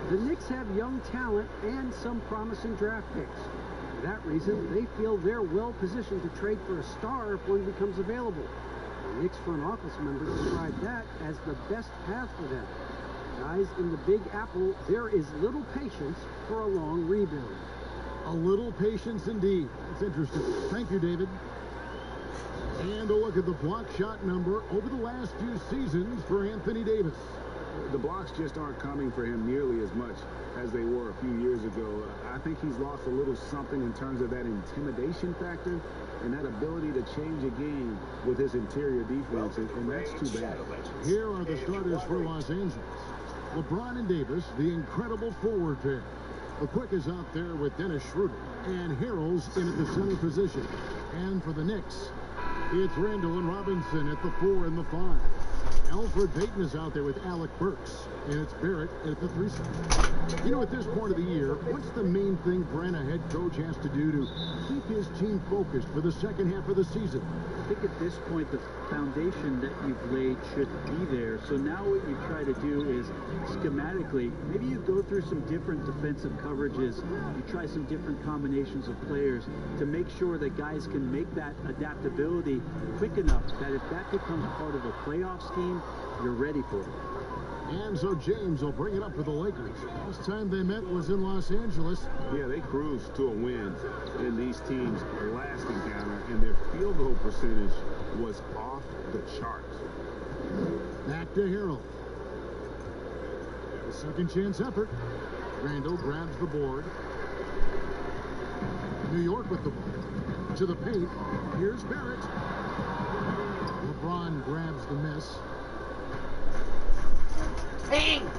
The Knicks have young talent and some promising draft picks. For that reason, they feel they're well positioned to trade for a star if one becomes available. The Knicks front office member described that as the best path for them. Guys in the Big Apple, there is little patience for a long rebuild. A little patience indeed. That's interesting. Thank you, David. And a look at the block shot number over the last few seasons for Anthony Davis. The blocks just aren't coming for him nearly as much as they were a few years ago. I think he's lost a little something in terms of that intimidation factor and that ability to change a game with his interior defense, and that's too bad. Here are the starters for Los Angeles. LeBron and Davis, the incredible forward pair. The Quick is out there with Dennis Schroeder, and Harrell's in at the center position. And for the Knicks, it's Randall and Robinson at the 4 and the 5. Alfred Payton is out there with Alec Burks, and it's Barrett at the 3 spot. You know, at this point of the year, what's the main thing Brent, a head coach, has to do to keep his team focused for the second half of the season? I think at this point, the foundation that you've laid should be there. So now what you try to do is schematically, maybe you go through some different defensive coverages. You try some different combinations of players to make sure that guys can make that adaptability quick enough that if that becomes part of a playoff scheme, you're ready for it. And so James will bring it up for the Lakers. Last time they met was in Los Angeles. Yeah, they cruised to a win in these teams' last encounter, and their field goal percentage was off the charts. Back to Harrell. A second chance effort. Randall grabs the board. New York with the ball. To the paint. Here's Barrett. LeBron grabs the miss. Bang!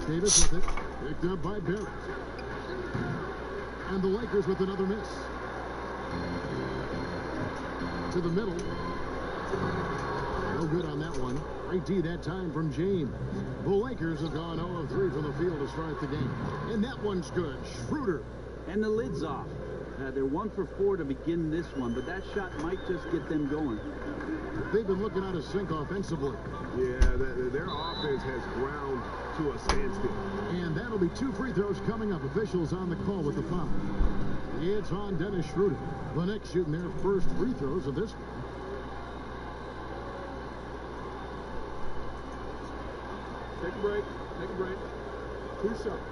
Davis with it. Picked up by Barrett. And the Lakers with another miss. To the middle. No good on that one. Great D that time from James. The Lakers have gone 0 of 3 from the field to start the game. And that one's good. Schroeder. And the lid's off. They're 1 for 4 to begin this one, but that shot might just get them going. They've been looking out of sync offensively. Yeah, their offense has ground to a standstill. And that'll be 2 free throws coming up. Officials on the call with the foul. It's on Dennis Schroeder. The Knicks shooting their first free throws of this one. Take a break. Take a break. 2 shots.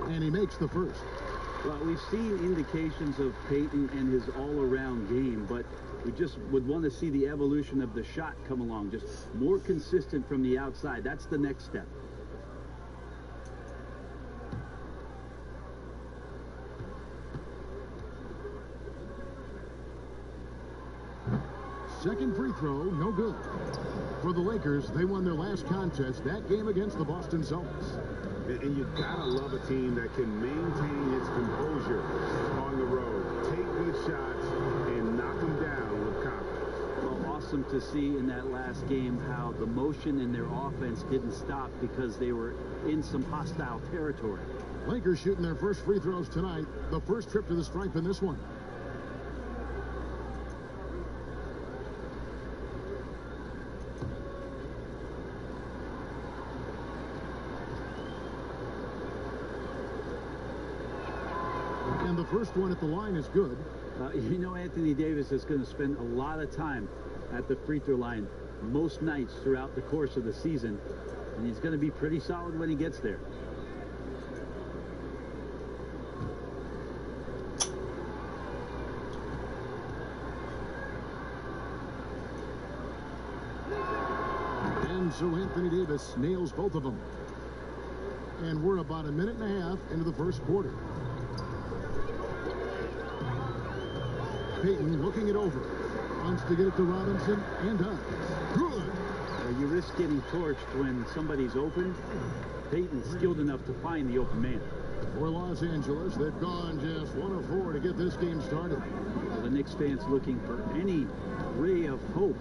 And he makes the first. Well, we've seen indications of Payton and his all-around game, but we just would want to see the evolution of the shot come along, just more consistent from the outside. That's the next step. Second free throw, no good. For the Lakers, they won their last contest, that game against the Boston Celtics. And you gotta love a team that can maintain its composure on the road, take good shots, and knock them down with confidence. Well, awesome to see in that last game how the motion in their offense didn't stop because they were in some hostile territory. Lakers shooting their first free throws tonight. The first trip to the stripe in this one. And the first one at the line is good. You know, Anthony Davis is going to spend a lot of time at the free throw line most nights throughout the course of the season, and he's going to be pretty solid when he gets there. And so Anthony Davis nails both of them. And we're about a minute and a half into the first quarter. Payton looking it over. Wants to get it to Robinson and does. Good. You risk getting torched when somebody's open. Payton's skilled enough to find the open man. For Los Angeles, they've gone just 1 of 4 to get this game started. Well, the Knicks fans looking for any ray of hope,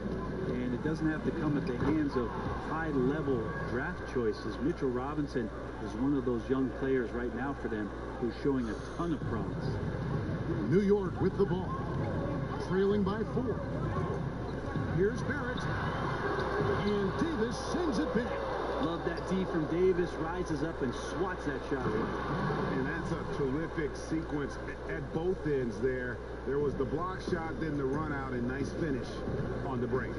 and it doesn't have to come at the hands of high-level draft choices. Mitchell Robinson is one of those young players right now for them who's showing a ton of promise. New York with the ball. trailing by 4. Here's Barrett. And Davis sends it back. Love that D from Davis. Rises up and swats that shot away. And that's a terrific sequence at both ends there. There was the block shot, then the run out, and nice finish on the break.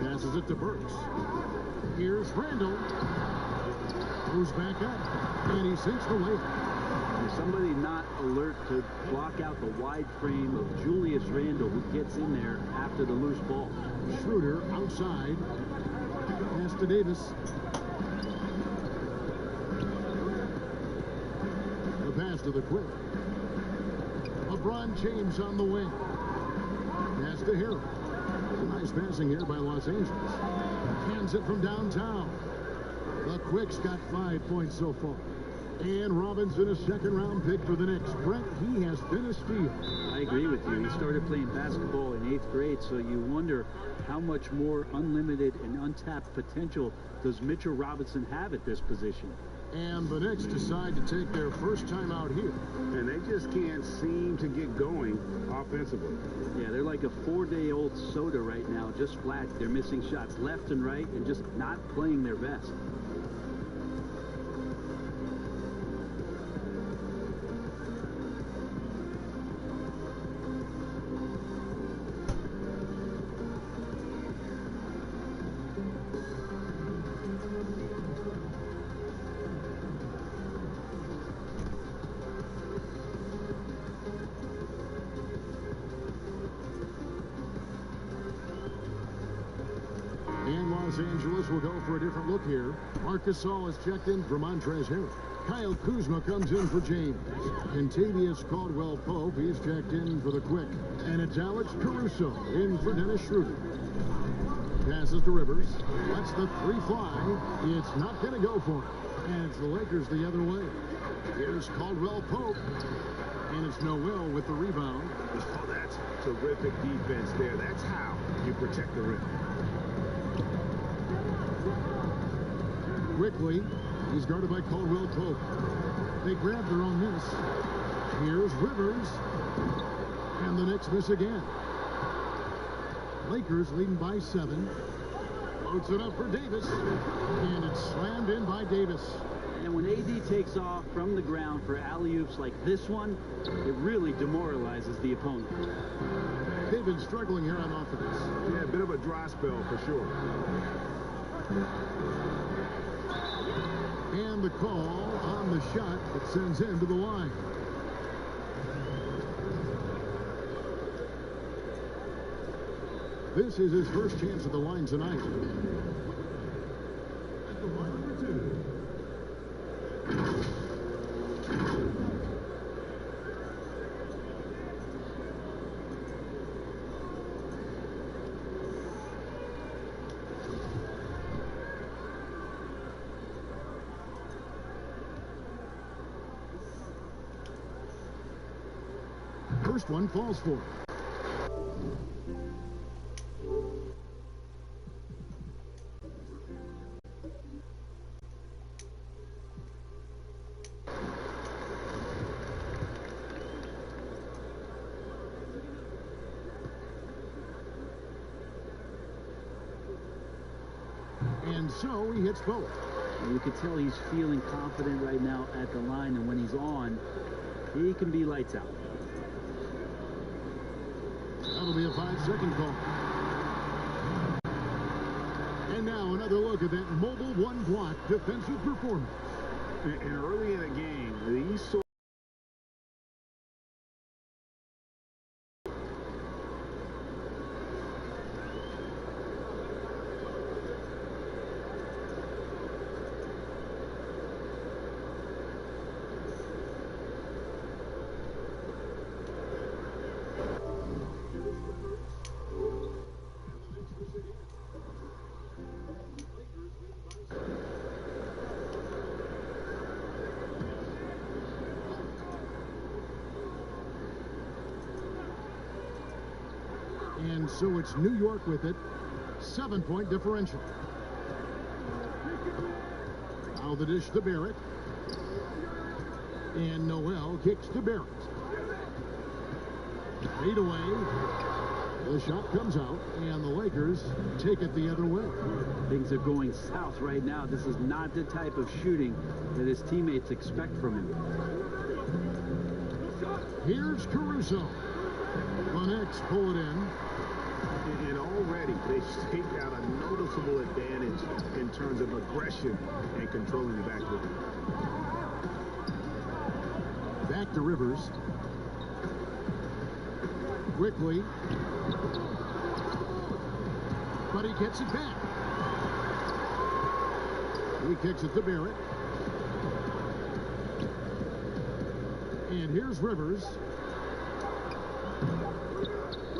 Passes it to Burks. Here's Randall. Goes back up. And he sinks the layup. There's somebody not alert to block out the wide frame of Julius Randle, who gets in there after the loose ball. Schroeder outside. Pass to Davis. The pass to the quick. LeBron James on the wing. Pass to Harrell. Nice passing here by Los Angeles. Hands it from downtown. The Quick's got 5 points so far. And Robinson, a second-round pick for the Knicks. Brent, he has been a steal. I agree with you. He started playing basketball in 8th grade, so you wonder how much more unlimited and untapped potential does Mitchell Robinson have at this position. And the Knicks decide to take their first time out here. And they just can't seem to get going offensively. Yeah, they're like a 4-day-old soda right now, just flat. They're missing shots left and right and just not playing their best. And Los Angeles will go for a different look here. Marcus Gasol is checked in for Montrezl Harrell. Kyle Kuzma comes in for James. Contavious Caldwell-Pope, he's checked in for the Quick. And it's Alex Caruso in for Dennis Schroeder. Passes to Rivers. Lets the three fly. It's not going to go for him. And it's the Lakers the other way. Here's Caldwell-Pope. And it's Noel with the rebound. Oh, that's terrific defense there. That's how you protect the rim. Quickly, he's guarded by Caldwell-Pope. They grab their own miss. Here's Rivers. And the Knicks miss again. Lakers leading by 7. Floats it up for Davis. And it's slammed in by Davis. And when AD takes off from the ground for alley-oops like this one, it really demoralizes the opponent. They've been struggling here on offense. Yeah, a bit of a dry spell for sure. And the call on the shot that sends him to the line. This is his first chance at the line tonight. At the line number 2. First one falls for him. And so he hits both. And you can tell he's feeling confident right now at the line, and when he's on, he can be lights out. That'll be a 5-second call. And now another look at that mobile one-block defensive performance. And early in the game, these sort And so it's New York with it. 7-point differential. Now the dish to Barrett. And Noel kicks to Barrett. Fade away. The shot comes out, and the Lakers take it the other way. Things are going south right now. This is not the type of shooting that his teammates expect from him. Here's Caruso. The Knicks pull it in. And already they've staked out a noticeable advantage in terms of aggression and controlling the backcourt. Back to Rivers. Quickly. But he gets it back. He kicks it to Barrett. And here's Rivers.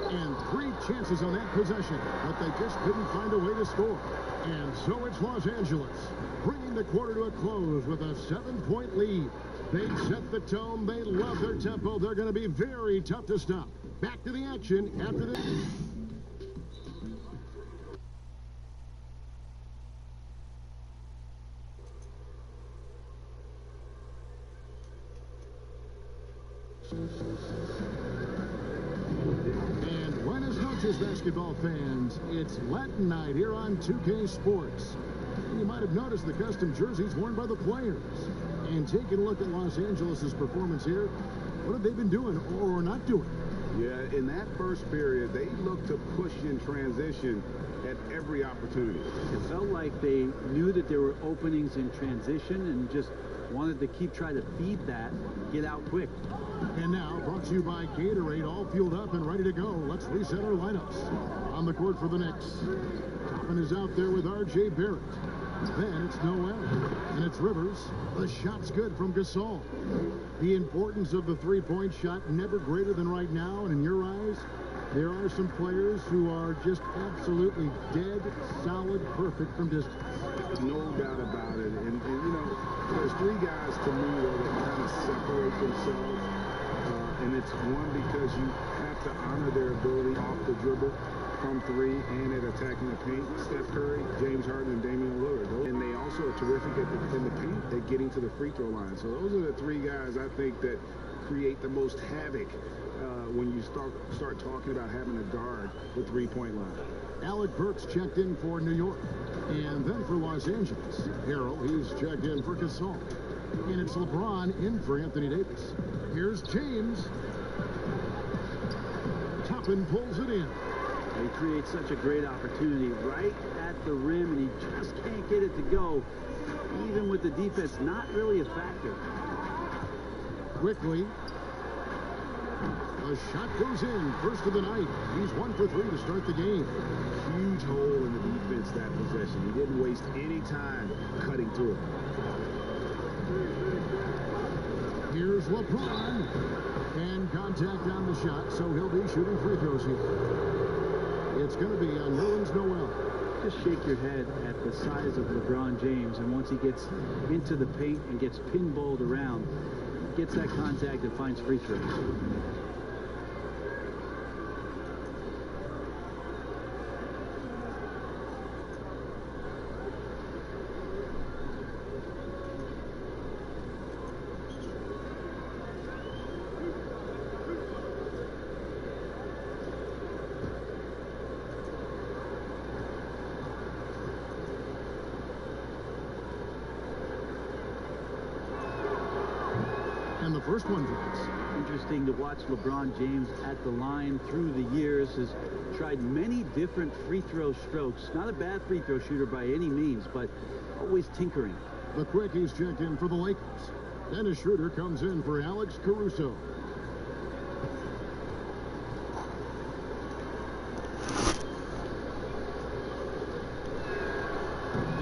And 3 chances on that possession, but they just couldn't find a way to score. And so it's Los Angeles, bringing the quarter to a close with a 7-point lead. They set the tone. They love their tempo. They're going to be very tough to stop. Back to the action after this. And buenas noches, basketball fans. It's Latin night here on 2K Sports. And you might have noticed the custom jerseys worn by the players. And taking a look at Los Angeles' performance here, what have they been doing or not doing? Yeah, in that first period, they looked to push in transition at every opportunity. It felt like they knew that there were openings in transition and just wanted to keep trying to feed that, get out quick. And now, brought to you by Gatorade, all fueled up and ready to go. Let's reset our lineups. On the court for the Knicks. Toppin is out there with R.J. Barrett. Then it's Noel. And it's Rivers. The shot's good from Gasol. The importance of the three-point shot never greater than right now. And in your eyes, there are some players who are just absolutely dead, solid, perfect from distance. No doubt about it. And you know, there's 3 guys to me that kind of separate themselves. And it's one, because you have to honor their ability off the dribble, from 3, and at attacking the paint. Steph Curry, James Harden, and Damian Lillard. And they also are terrific in the paint at getting to the free throw line. So those are the 3 guys I think that create the most havoc when you start talking about having a guard with three-point line. Alec Burks checked in for New York. And then for Los Angeles, Harrell, he's checked in for Gasol. And it's LeBron in for Anthony Davis. Here's James. Toppin pulls it in. He creates such a great opportunity right at the rim, and he just can't get it to go. Even with the defense not really a factor. Quickly. The shot goes in. First of the night. He's 1 for 3 to start the game. Huge hole in the defense that possession. He didn't waste any time cutting through it. Here's LeBron. And contact on the shot, so he'll be shooting free throws here. It's going to be Nerlens Noel. Just shake your head at the size of LeBron James, and once he gets into the paint and gets pinballed around, gets that contact and finds free throws. And the first one drops. Interesting to watch LeBron James at the line through the years. Has tried many different free throw strokes. Not a bad free throw shooter by any means, but always tinkering. The quickies checked in for the Lakers. Dennis Schroeder comes in for Alex Caruso.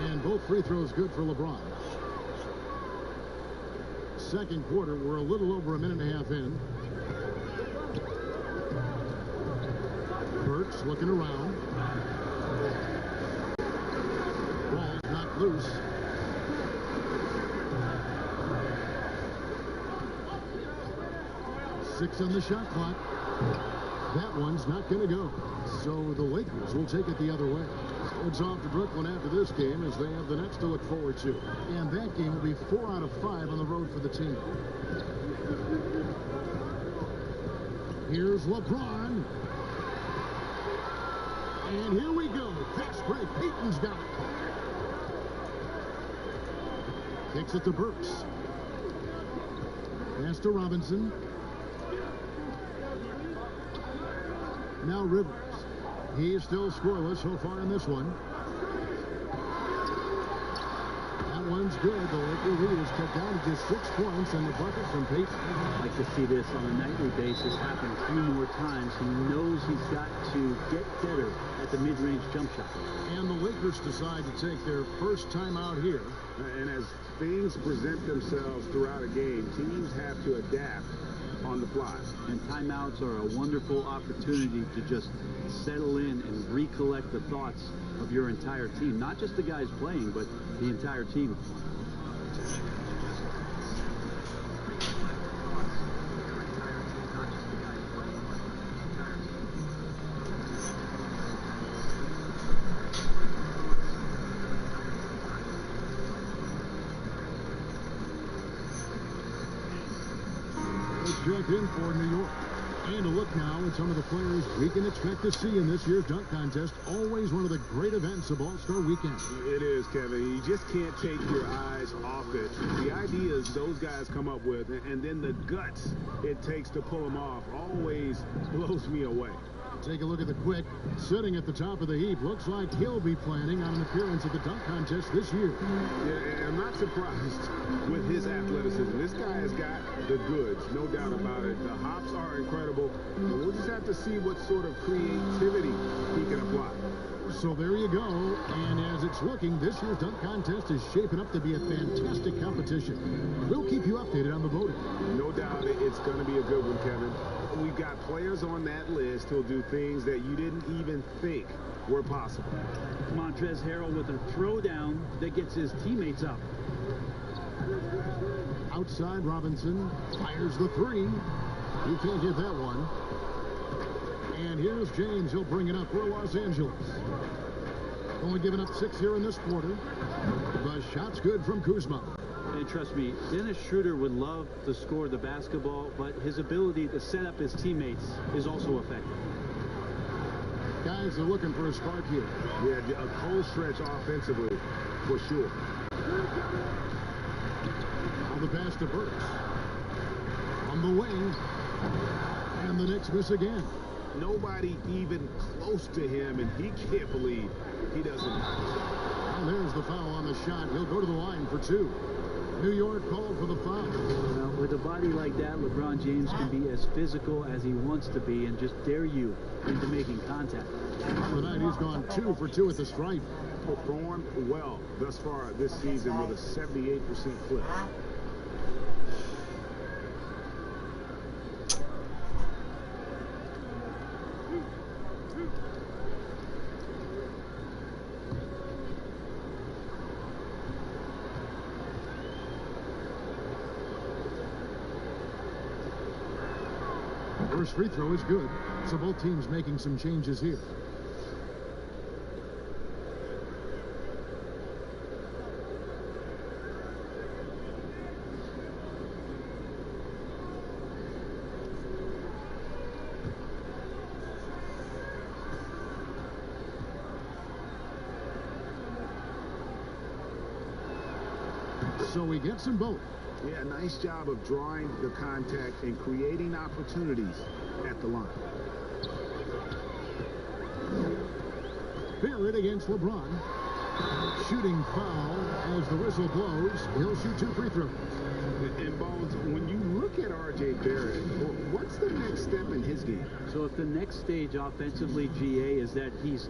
And both free throws good for LeBron. Second quarter, we're a little over a minute and a half in. Burks looking around. Ball's not loose. Six on the shot clock. That one's not going to go. So the Lakers will take it the other way. It's off to Brooklyn after this game as they have the Nets to look forward to. And that game will be 4 out of 5 on the road for the team. Here's LeBron. And here we go. Fast break. Peyton's got it. Kicks it to Burks. Pass to Robinson. Now Rivers. He's still scoreless so far in this one. That one's good. The Laker lead is cut down to just 6 points and the bucket from Peyton. I'd like to see this on a nightly basis happen a few more times. He knows he's got to get better at the mid-range jump shot. And the Lakers decide to take their first time out here. And as things present themselves throughout a game, teams have to adapt on the fly. And timeouts are a wonderful opportunity to just settle in and recollect the thoughts of your entire team. Not just the guys playing, but the entire team. Check in for New York. And a look now at some of the players we can expect to see in this year's dunk contest. Always one of the great events of All-Star Weekend. It is, Kevin. You just can't take your eyes off it. The ideas those guys come up with, and then the guts it takes to pull them off, always blows me away. Take a look at the Quick. Sitting at the top of the heap. Looks like he'll be planning on an appearance at the dunk contest this year. Yeah, I'm not surprised with his athleticism. This guy has got the goods, no doubt about it. The hops are incredible. But we'll just have to see what sort of creativity he can apply. So there you go. And as it's looking, this year's dunk contest is shaping up to be a fantastic competition. We'll keep you updated on the voting. No doubt it's going to be a good one, Kevin. We've got players on that list who'll do things that you didn't even think were possible. Montrezl Harrell with a throwdown that gets his teammates up. Outside, Robinson fires the three. He can't hit that one. And here's James. He'll bring it up for Los Angeles. Only giving up 6 here in this quarter. The shot's good from Kuzma. And trust me, Dennis Schroeder would love to score the basketball, but his ability to set up his teammates is also effective. Guys are looking for a spark here. Yeah, a cold stretch offensively, for sure. On the pass to Burks. On the wing. And the Knicks miss again. Nobody even close to him, and he can't believe he doesn't. Well, there's the foul on the shot. He'll go to the line for 2. New York called for the foul. Well, with a body like that, LeBron James can be as physical as he wants to be and just dare you into making contact. Tonight he's gone 2 for 2 at the stripe. Performed well thus far this season with a 78% clip. First free throw is good. So both teams making some changes here. So he gets them both. Yeah, nice job of drawing the contact and creating opportunities at the line. Barrett against LeBron. Shooting foul as the whistle blows. He'll shoot 2 free throws. And Bones, when you look at R.J. Barrett, what's the next step in his game? So if the next stage offensively, GA, is that he's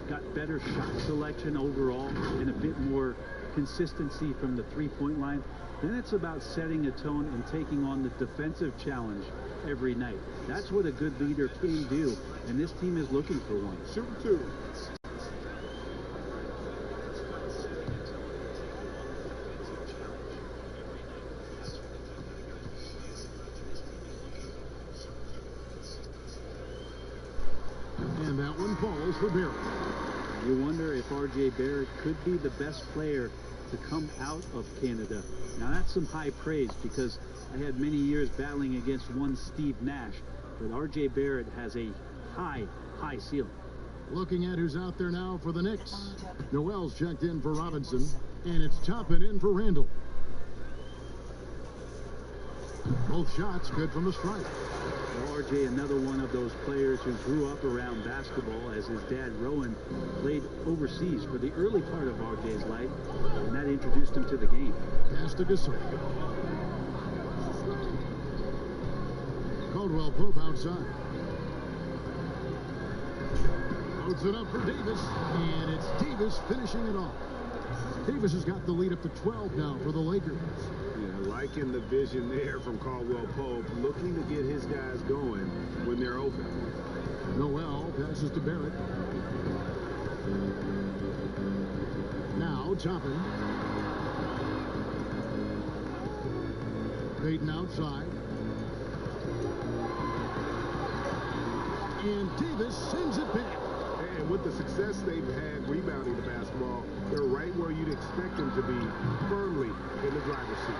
got better shot selection overall and a bit more consistency from the three-point line, then it's about setting a tone and taking on the defensive challenge every night. That's what a good leader can do, and this team is looking for one. Super 2. And that one falls for Barrett. You wonder if R.J. Barrett could be the best player to come out of Canada. Now that's some high praise because I had many years battling against one Steve Nash. but R.J. Barrett has a high ceiling. Looking at who's out there now for the Knicks. Noel's checked in for Robinson, and it's Toppin in for Randall. Both shots good from the strike. Well, R.J., another one of those players who grew up around basketball, as his dad, Rowan, played overseas for the early part of R.J.'s life, and that introduced him to the game. Pass to Gasol. Caldwell Pope outside. Loads it up for Davis, and it's Davis finishing it off. Davis has got the lead up to 12 now for the Lakers. Yeah, liking the vision there from Caldwell Pope, looking to get his guys going when they're open. Noel passes to Barrett. Now Toppin. Payton outside. And Davis sends it back. And with the success they've had rebounding the basketball, they're right where you'd expect them to be, firmly in the driver's seat.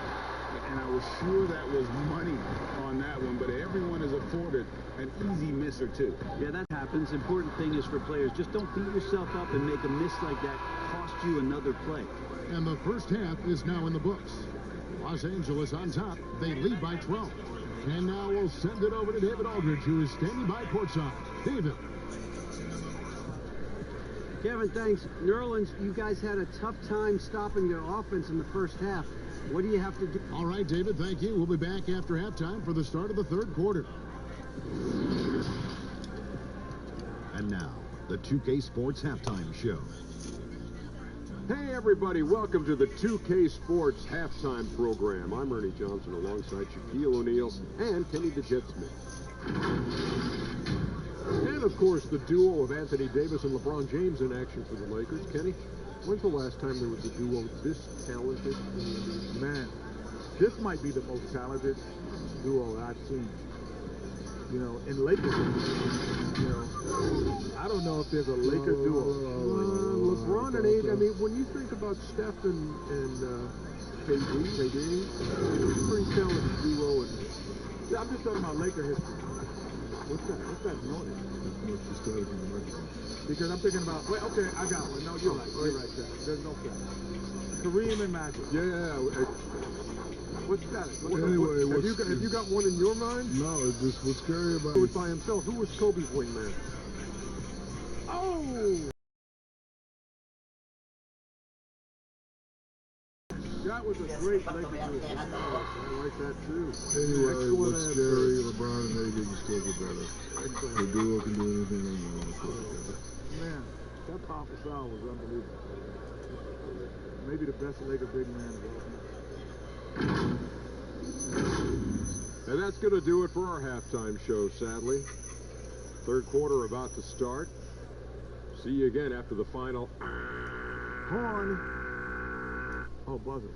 And I was sure that was money on that one, but everyone is afforded an easy miss or two. Yeah, that happens. Important thing is for players, just don't beat yourself up and make a miss like that cost you another play. And the first half is now in the books. Los Angeles on top. They lead by 12. And now we'll send it over to David Aldridge, who is standing by courtside. David. Kevin, thanks. New Orleans, you guys had a tough time stopping their offense in the first half. What do you have to do? All right, David, thank you. We'll be back after halftime for the start of the third quarter. And now, the 2K Sports Halftime Show. Hey, everybody. Welcome to the 2K Sports Halftime Program. I'm Ernie Johnson alongside Shaquille O'Neal and Kenny the Jet Smith. And, of course, the duo of Anthony Davis and LeBron James in action for the Lakers. Kenny, when's the last time there was a duo this talented in the NBA? Man, this might be the most talented duo that I've seen. You know, in Lakers, you know, I don't know if there's a Laker duo. LeBron and AD, I mean, when you think about Steph and KD, it's a pretty talented duo. And, Yeah, I'm just talking about Laker history. What's that? What's that noise? Because I'm thinking about, wait, okay, I got one. No, you're right. You're right, Jack. There's no cap. Kareem and Magic. yeah. What's that? Anyway, have you got one in your mind? No, it's just what's scary about Who was by himself? Who was Kobe's wingman? Oh! That was a great Laker duo. I like that too. Anyway, what's scary, LeBron and AD can still get better. The duo can do anything they want. Man, that powerful foul was unbelievable. Maybe the best Laker big man of all time. And that's going to do it for our halftime show, sadly. Third quarter about to start. See you again after the final. Horn. Oh, buzzer.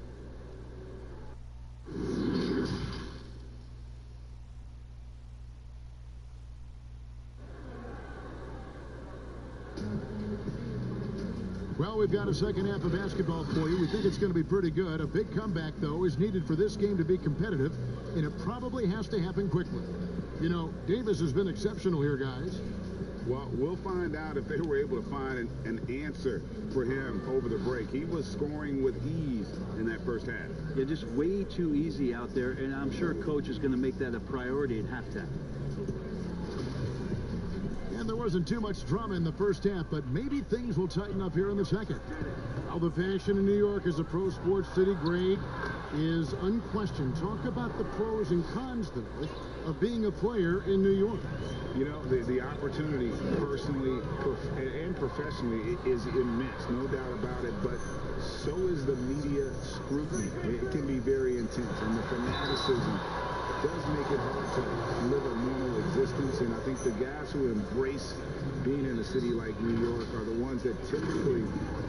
Well, we've got a second half of basketball for you. We think it's going to be pretty good. A big comeback, though, is needed for this game to be competitive, and it probably has to happen quickly. You know, Davis has been exceptional here, guys. Well, we'll find out if they were able to find an answer for him over the break. He was scoring with ease in that first half. Yeah, just way too easy out there, and I'm sure Coach is going to make that a priority at halftime. And there wasn't too much drama in the first half, but maybe things will tighten up here in the second. How the fashion in New York as a pro sports city, Greg, is unquestioned. Talk about the pros and cons, though, of being a player in New York. You know, the opportunity personally and professionally is immense, no doubt about it, but so is the media scrutiny. It can be very intense, and the fanaticism does make it hard to live a normal existence, and I think the guys who embrace being in a city like New York are the ones that typically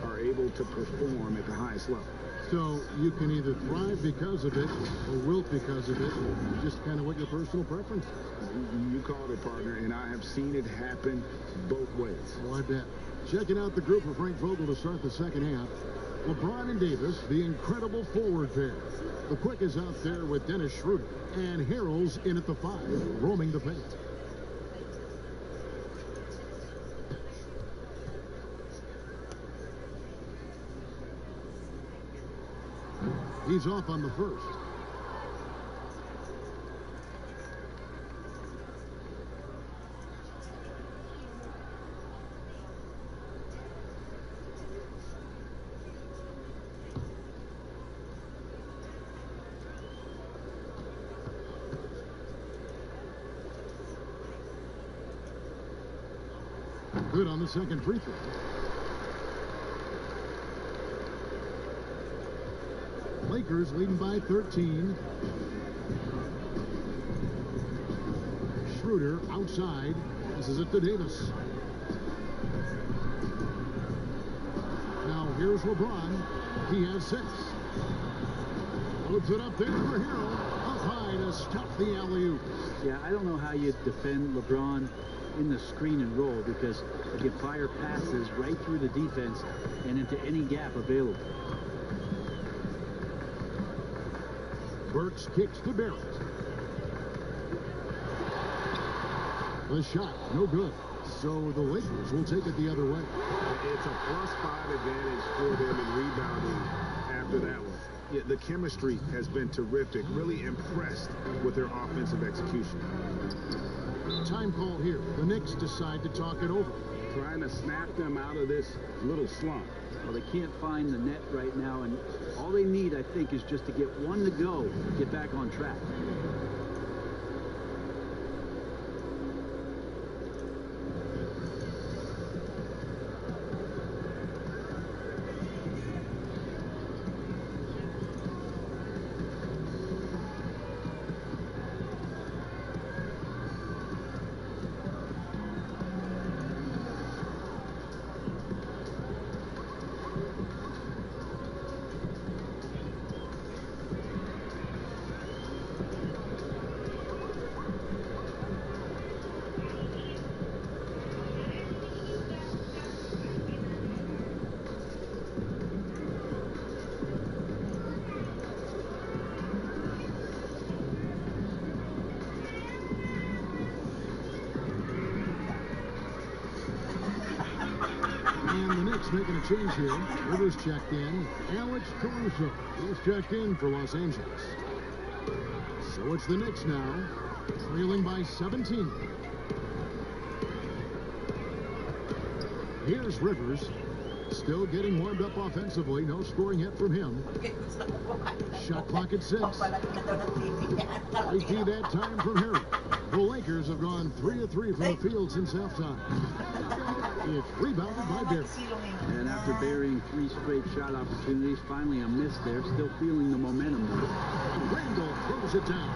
are able to perform at the highest level. So you can either thrive because of it or wilt because of it, just kind of what your personal preference is. You called it, partner, and I have seen it happen both ways. Well, I bet. Checking out the group for Frank Vogel to start the second half. LeBron and Davis, the incredible forward pair. The Quick is out there with Dennis Schroeder, and Harrell's in at the 5, roaming the paint. He's off on the first. Good on the second free throw. Lakers leading by 13. Schroeder outside. This is it to Davis. Now here's LeBron. He has 6. Puts it up there for Hero. Up high to stop the alley-oop. Yeah, I don't know how you defend LeBron in the screen and roll, because he can fire passes right through the defense and into any gap available. Burks kicks to Barrett. The shot, no good. So the Lakers will take it the other way. It's a +5 advantage for them in rebounding after that one. Yeah, the chemistry has been terrific. Really impressed with their offensive execution. Time call here. The Knicks decide to talk it over. Trying to snap them out of this little slump. Well, they can't find the net right now, and all they need, I think, is just to get one to go, get back on track. Making a change here. Rivers checked in. Alex Caruso is checked in for Los Angeles. So it's the Knicks now, trailing by 17. Here's Rivers, still getting warmed up offensively. No scoring yet from him. Shot clock at 6. IP that time from Harry. The Lakers have gone 3 of 3 from the field since halftime. It's rebounded by Barrett. And after burying 3 straight shot opportunities, finally a miss there. Still feeling the momentum though. Randall throws it down.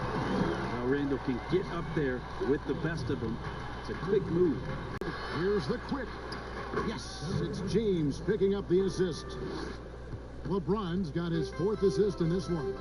Well, Randall can get up there with the best of them. It's a quick move. Here's the quick. Yes, it's James picking up the assist. LeBron's got his 4th assist in this one.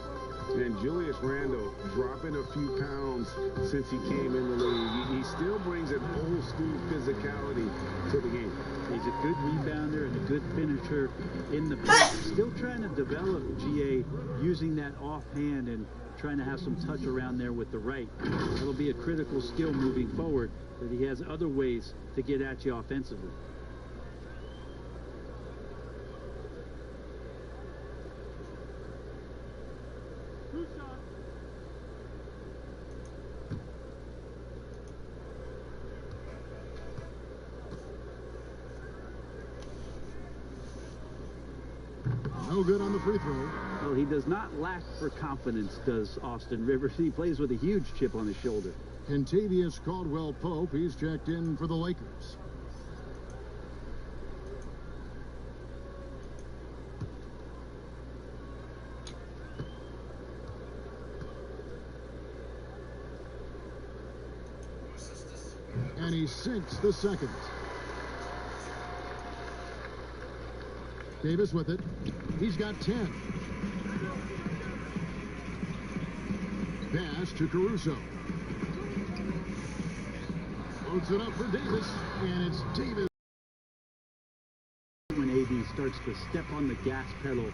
And Julius Randle dropping a few pounds since he came in the league. He still brings an old school physicality to the game. He's a good rebounder and a good finisher in the paint. Still trying to develop GA using that offhand and trying to have some touch around there with the right. That'll be a critical skill moving forward, that he has other ways to get at you offensively. No good on the free throw. Well, he does not lack for confidence, does Austin Rivers. He plays with a huge chip on his shoulder. Kentavious Caldwell-Pope, he's checked in for the Lakers. And he sinks the second. Davis with it. He's got 10. Pass to Caruso. Floats it up for Davis, and it's Davis. When AD starts to step on the gas pedal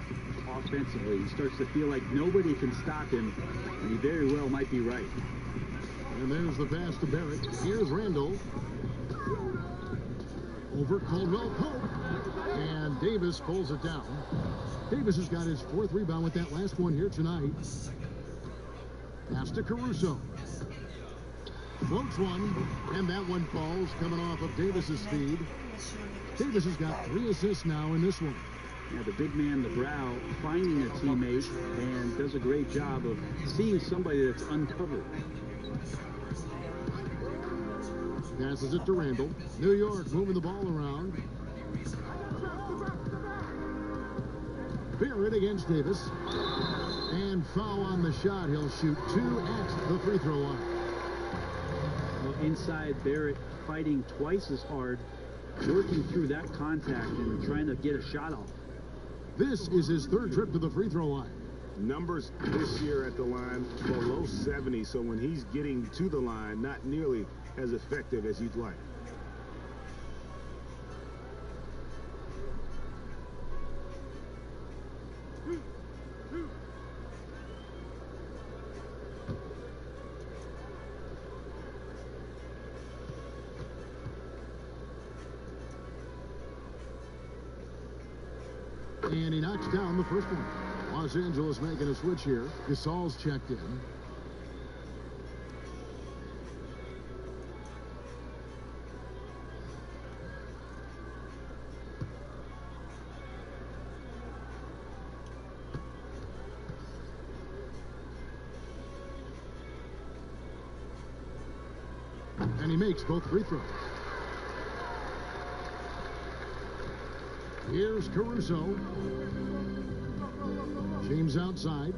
offensively, he starts to feel like nobody can stop him, and he very well might be right. And there's the pass to Barrett. Here's Randall. Over Caldwell-Pope. And Davis pulls it down. Davis has got his 4th rebound with that last one here tonight. Pass to Caruso. Floats one, and that one falls, coming off of Davis's speed. Davis has got 3 assists now in this one. Yeah, the big man, the brow, finding a teammate and does a great job of seeing somebody that's uncovered. Passes it to Randall. New York moving the ball around. Barrett against Davis. And foul on the shot. He'll shoot 2 at the free throw line. Well, inside, Barrett fighting twice as hard, working through that contact and trying to get a shot off. This is his 3rd trip to the free throw line. Numbers this year at the line below 70, so when he's getting to the line, not nearly as effective as you'd like. And he knocks down the first one. Los Angeles making a switch here. Gasol's checked in. And he makes both free throws. Here's Caruso. James outside.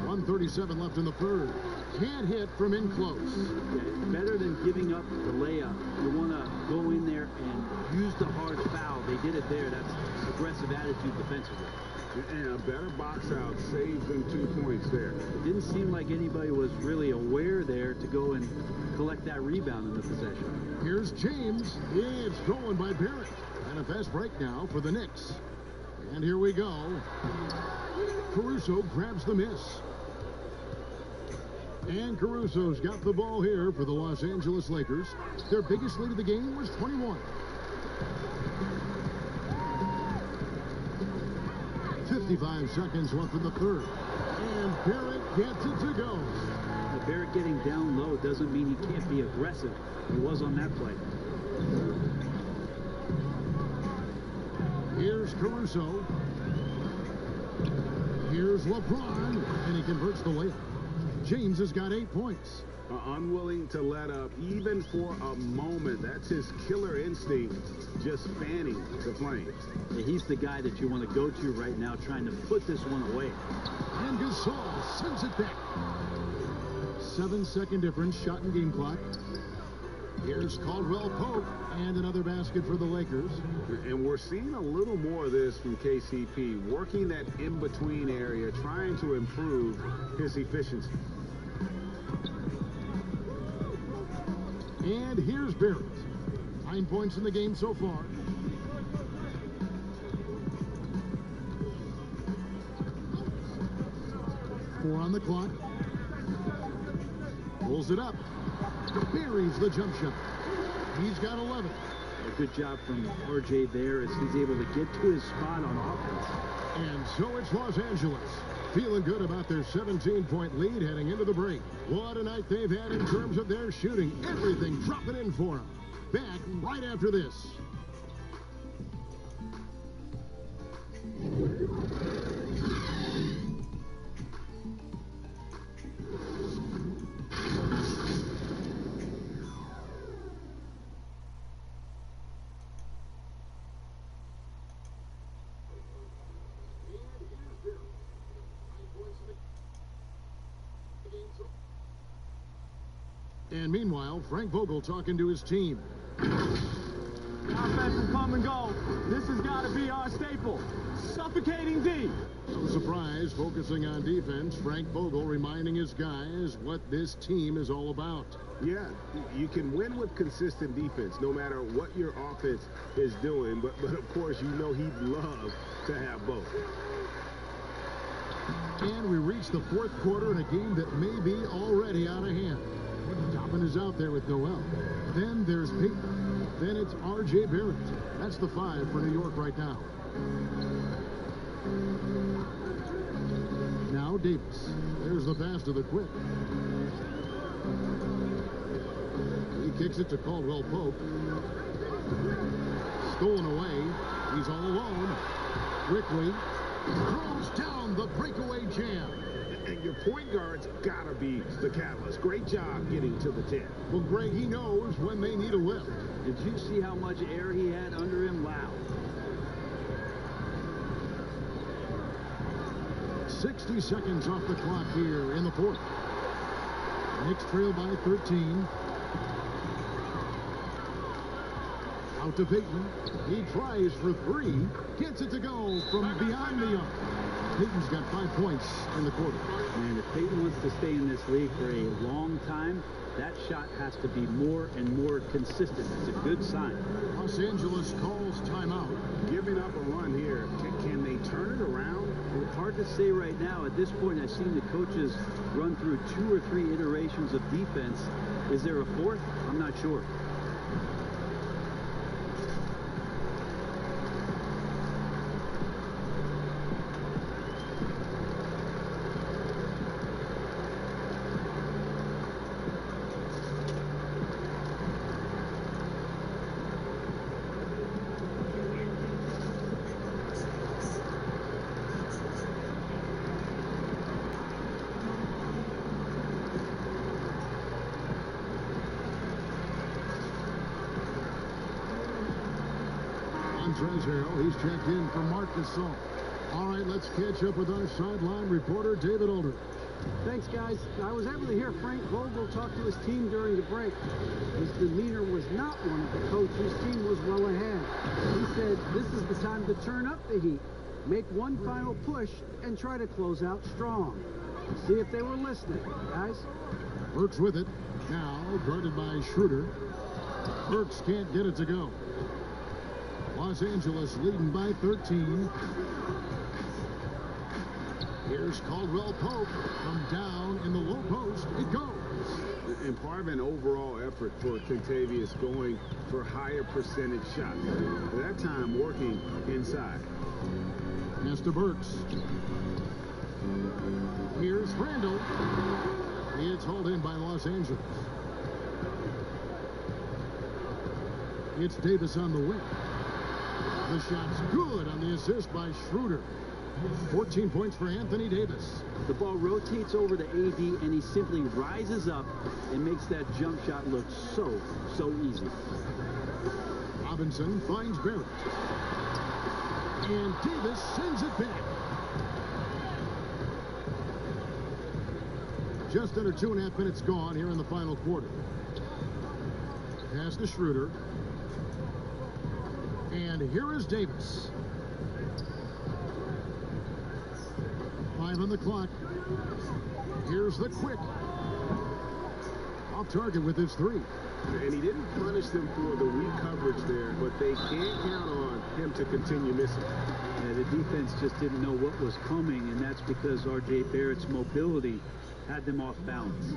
1:37 left in the 3rd. Can't hit from in close. Yeah, it's better than giving up the layup. You want to go in there and use the hard foul. They did it there. That's aggressive attitude defensively. And a better box out saves them 2 points there. It didn't seem like anybody was really aware there to go and collect that rebound in the possession. Here's James. It's stolen by Barrett. And a fast break now for the Knicks. And here we go. Caruso grabs the miss. And Caruso's got the ball here for the Los Angeles Lakers. Their biggest lead of the game was 21. 55 seconds left in the 3rd. And Barrett gets it to go. Now, Barrett getting down low doesn't mean he can't be aggressive. He was on that play. Here's Caruso. Here's LeBron. And he converts the layup. James has got 8 points. Unwilling to let up even for a moment. That's his killer instinct, just fanning the flames. Yeah, he's the guy that you want to go to right now, trying to put this one away. And Gasol sends it back. 7-second difference, shot and game clock. Here's Caldwell Pope, and another basket for the Lakers. And we're seeing a little more of this from KCP, working that in-between area, trying to improve his efficiency. And here's Barrett. 9 points in the game so far. Four on the clock. Pulls it up. Buries the jump shot. He's got 11. A good job from RJ there as he's able to get to his spot on offense. And so it's Los Angeles. Feeling good about their 17-point lead heading into the break. What a night they've had in terms of their shooting. Everything dropping in for them. Back right after this. And meanwhile, Frank Vogel talking to his team. Offense will come and go. This has got to be our staple. Suffocating D. No surprise, focusing on defense, Frank Vogel reminding his guys what this team is all about. Yeah, you can win with consistent defense, no matter what your offense is doing. But of course, you know he'd love to have both. And we reach the fourth quarter in a game that may be already out of hand. Topping his is out there with Noel. Then there's Peyton. Then it's R.J. Barrett. That's the 5 for New York right now. Now Davis. There's the pass to the quick. He kicks it to Caldwell Pope. Stolen away. He's all alone. Quickly throws down the breakaway jam. And your point guard's got to be the catalyst. Great job getting to the 10. Well, Greg, he knows when they need a lift. Did you see how much air he had under him? Wow. 60 seconds off the clock here in the fourth. Knicks trail by 13. Out to Peyton. He tries for 3. Gets it to go from beyond the arc. Peyton's got 5 points in the quarter. And if Peyton wants to stay in this league for a long time, that shot has to be more and more consistent. It's a good sign. Los Angeles calls timeout. Giving up a run here. Can they turn it around? Well, hard to say right now. At this point, I've seen the coaches run through 2 or 3 iterations of defense. Is there a 4th? I'm not sure. He's checked in for Mark Gasol. All right, let's catch up with our sideline reporter, David Older. Thanks, guys. I was able to hear Frank Vogel talk to his team during the break. His demeanor was not one of the coach whose team was well ahead. He said this is the time to turn up the heat, make one final push, and try to close out strong. See if they were listening, guys. Burks with it. Now guarded by Schroeder. Burks can't get it to go. Los Angeles leading by 13. Here's Caldwell Pope from down in the low post. It goes. And part of an overall effort for Kentavious going for higher percentage shots. At that time, working inside. Pass to Burks. Here's Randall. It's hauled in by Los Angeles. It's Davis on the wing. The shot's good on the assist by Schroeder. 14 points for Anthony Davis. The ball rotates over to AD, and he simply rises up and makes that jump shot look so easy. Robinson finds Barrett. And Davis sends it back. Just under 2.5 minutes gone here in the final quarter. Pass to Schroeder. And here is Davis. 5 on the clock. Here's the quick. Off target with his 3. And he didn't punish them for the weak coverage there, but they can't count on him to continue missing. The defense just didn't know what was coming, and that's because R.J. Barrett's mobility had them off balance.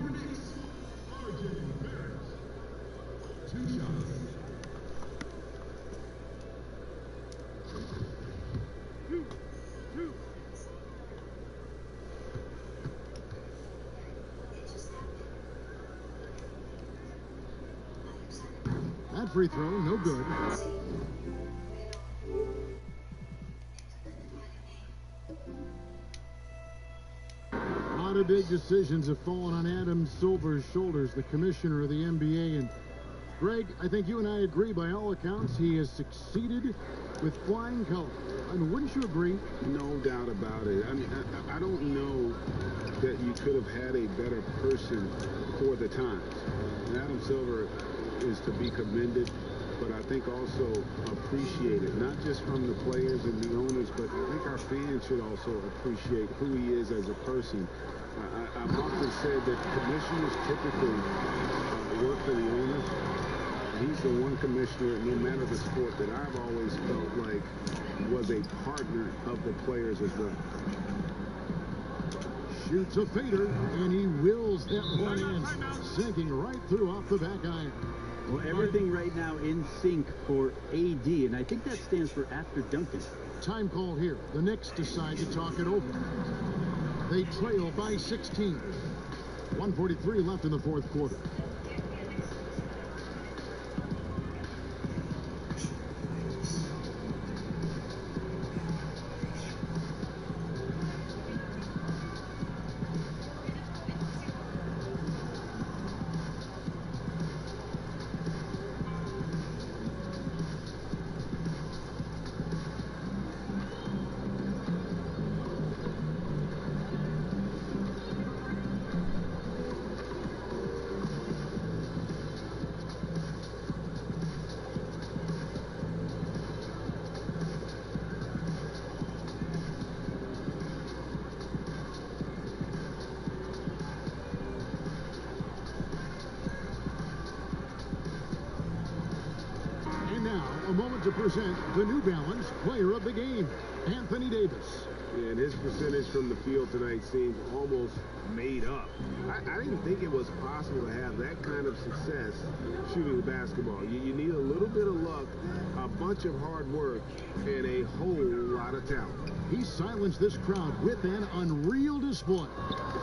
That free throw, no good. A lot of big decisions have fallen on Adam Silver's shoulders, the commissioner of the NBA. And Greg, I think you and I agree by all accounts he has succeeded with flying colors. I mean, wouldn't you agree? No doubt about it. I mean, I don't know that you could have had a better person for the times. And Adam Silver is to be commended, but I think also appreciated, not just from the players and the owners, but I think our fans should also appreciate who he is as a person. I've often said that commissioners typically work for the owners. He's the one commissioner, no matter the sport, that I've always felt like was a partner of the players as well. Shoots a fader, and he wills that one in, sinking right through off the back iron. Well, everything right now in sync for AD, and I think that stands for after Duncan. Time call here. The Knicks decide to talk it over. They trail by 16. 1:43 left in the fourth quarter. A moment to present the New Balance Player of the Game, Anthony Davis. And his percentage from the field tonight seems almost made up. I didn't think it was possible to have that kind of success shooting the basketball. You need a little bit of luck, a bunch of hard work, and a whole lot of talent. He silenced this crowd with an unreal display.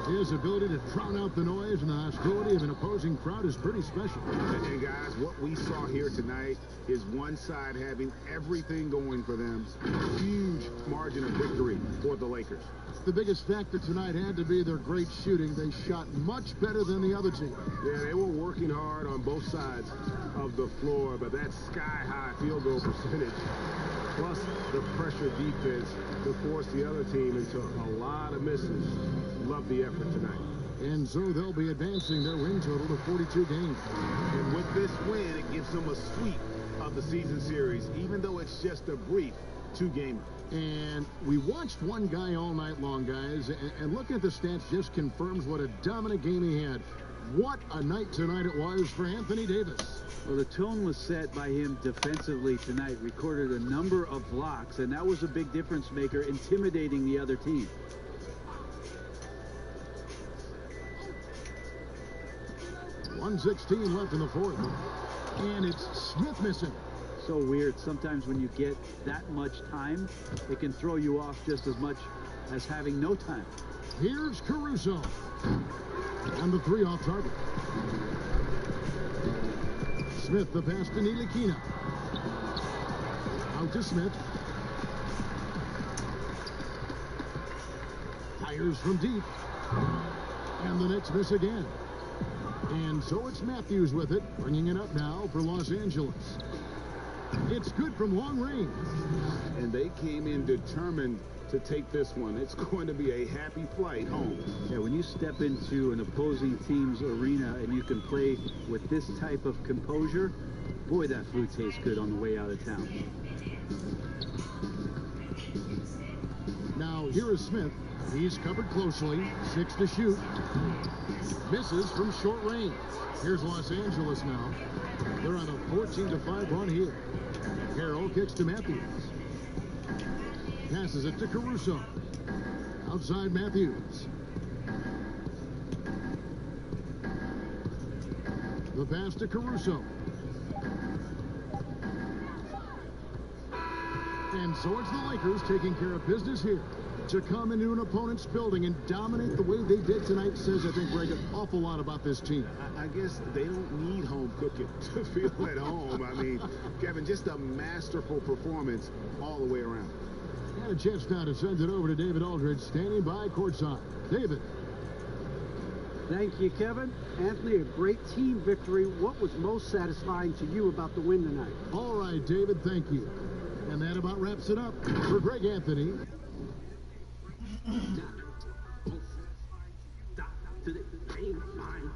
His ability to drown out the noise and the hostility of an opposing crowd is pretty special. And guys, what we saw here tonight is one side having everything going for them. Huge margin of victory for the Lakers. The biggest factor tonight had to be their great shooting. They shot much better than the other team. Yeah, they were working hard on both sides of the floor, but that sky-high field goal percentage, plus the pressure defense to force the other team into a lot of misses. Love the effort tonight. And so they'll be advancing their win total to 42 games. And with this win, it gives them a sweep of the season series, even though it's just a brief two-gamer. And we watched one guy all night long, guys, and looking at the stats just confirms what a dominant game he had. What a night tonight it was for Anthony Davis. Well, the tone was set by him defensively tonight. Recorded a number of blocks, and that was a big difference maker, intimidating the other team. .116 left in the fourth. And it's Smith missing. So weird. Sometimes when you get that much time, it can throw you off just as much as having no time. Here's Caruso. And the three off target. Smith, the pass to Ntilikina. Out to Smith. Fires from deep. And the Knicks miss again. And so it's Matthews with it, bringing it up now for Los Angeles. It's good from long range. And they came in determined to take this one. It's going to be a happy flight home. Yeah, when you step into an opposing team's arena and you can play with this type of composure, boy, that food tastes good on the way out of town. Now, here is Smith. He's covered closely. 6 to shoot. Misses from short range. Here's Los Angeles now. They're on a 14-5 run here. Harrell kicks to Matthews. Passes it to Caruso. Outside Matthews. The pass to Caruso. And so it's the Lakers taking care of business here. To come into an opponent's building and dominate the way they did tonight says, I think, Greg, an awful lot about this team. I guess they don't need home cooking to feel at home. I mean, Kevin, just a masterful performance all the way around. And a chance now to send it over to David Aldridge, standing by courtside. David. Thank you, Kevin. Anthony, a great team victory. What was most satisfying to you about the win tonight? All right, David, thank you. And that about wraps it up for Greg Anthony. To the game line.